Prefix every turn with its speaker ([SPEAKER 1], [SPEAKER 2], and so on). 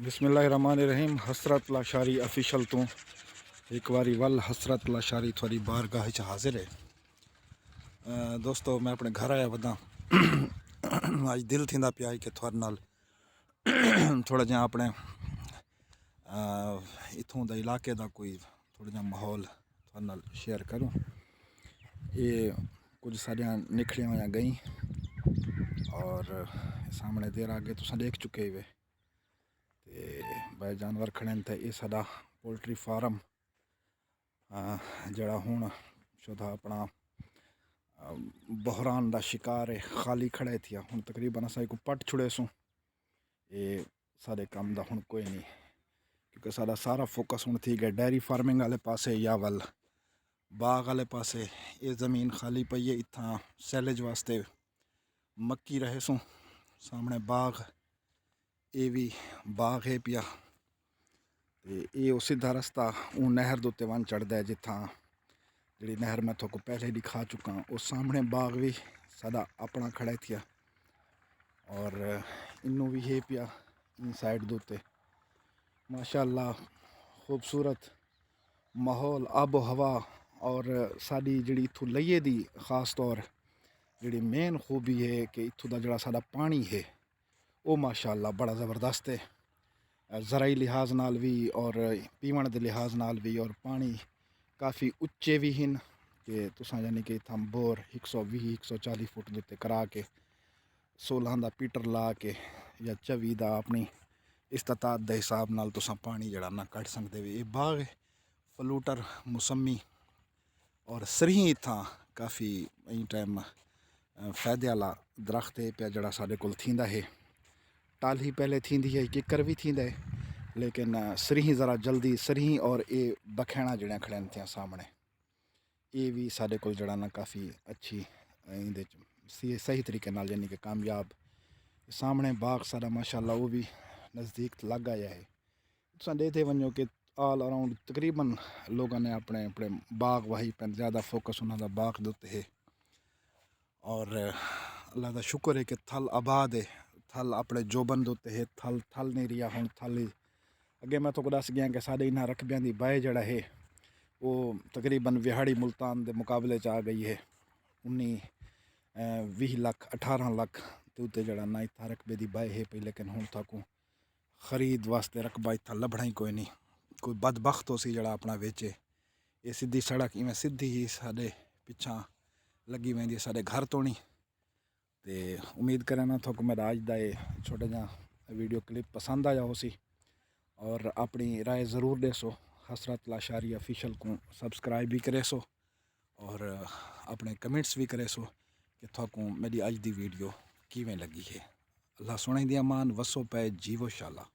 [SPEAKER 1] बिस्मिल्लाहिर्रहमानिर्रहीम। हसरत लाशारी ऑफिशियल तो एक बारी वल हसरत लाशारी थोड़ी बारगाह च हाजिर है। दोस्तों मैं अपने घर आया वदा अज दिल थींदा पिया कि थोड़े नाल थोड़ा जिहा अपने इत्थों दा इलाके दा कोई थोड़ा जिहा माहौल थोड़े नाल शेयर करूँ। ये कुछ सारियां निखड़ियां हुई गई और सामने देर आगे तुम देख चुके वे बड़े जानवर खड़े थे। ये साडा पोल्ट्री फार्म जड़ा हूँ शुदा अपना बहरान का शिकार है, खाली खड़े थे। हूँ तकरीबन असा को पट छुड़े सूँ। ये सारे काम का हूँ कोई नहीं, क्योंकि साडा सारा फोकस हूँ थी गया डेयरी फार्मिंग वाले पासे या वल बाग वाले पासे। ये ज़मीन खाली पई है, इतना सैलेज वास्ते मक्की रहे सूँ। सामने बाग, ये भी बाग है पिया। ये सीधा रास्ता वो नहर के उत्ते वन चढ़ता है, जिथा जी नहर मैं थोको पहले दिखा चुका। उस सामने बाग भी सादा अपना खड़ा थिया और इनू भी है पिया इन साइड के उत्ते। माशाअल्लाह खूबसूरत माहौल, आबो हवा और साड़ी जी इतों लइए दी खास तौर जी मेन खूबी है कि इतों का जड़ा साडा पानी है वो माशाअल्लाह बड़ा ज़बरदस्त है। ज़राई लिहाज नाल भी और पीवन के लिहाज नाल भी, और पानी काफ़ी उच्चे भी हैं कि तुसा यानी कि इतना बोर 120-140 फुट के उत्ते करा के 16 का पीटर ला के या 24 का अपनी इस्तात के हिसाब नाल तुसा पानी जड़ा ना कढ़ सकते। ये बाग है फलूटर मौसमी और सरी इतना काफ़ी इन टाइम फायदे वाला दरख्त है पिया जड़ा साडे कोल थींदा है। टाली पहले थींदी है, किकर भी थींदा है, लेकिन सरी ज़रा जल्दी सरी और ये बखेणा जड़ियाँ खड़े थे सामने। ये भी साडे कोल जड़ा ना काफ़ी अच्छी इंदे सही तरीके नाल यानी कि कामयाब। सामने बाग सारा माशाअल्लाह वो भी नज़दीक लग आया है। तुम देखते वनो कि ऑल अराउंड तकरीबन लोगों ने अपने अपने बाग वाही पर ज़्यादा फोकस उन्होंने बाग के उत्ते है। और अल्लाह का शुक्र है कि थल आबाद है, थल अपने जोबन के उत्ते है, थल थल नहीं रहा हूँ थल ही। अगे मैं तो दस गया कि साढ़े इन्होंने रकबियां की बाय जड़ा है वो तकरीबन विहाड़ी मुल्तान के मुकाबले आ गई है। 19-20 लाख 18 लाख के उत्ते जड़ा ना इतना रकबे की बाय है पी। लेकिन हूँ तक खरीद वास्ते रकबा इतना लभना ही कोई नहीं। कोई बदबख्त हो सी जड़ा अपना वेचे। ये सीधी सड़क इवें सीधी ही साढ़े पिछा लगी वेंदी साढ़े घर तो नहीं। तो उम्मीद करें ना थोक मेरा अज का ये छोटा जहा वीडियो क्लिप पसंद आया हो सी और अपनी राय ज़रूर देसो। हसरत लाशारी ऑफिशियल को सब्सक्राइब भी करे सो और अपने कमेंट्स भी करे सो कि थोको मेरी अज की वीडियो किवें लगी है। अल्लाह सुने दी अमान वसो पे जीवो शाला।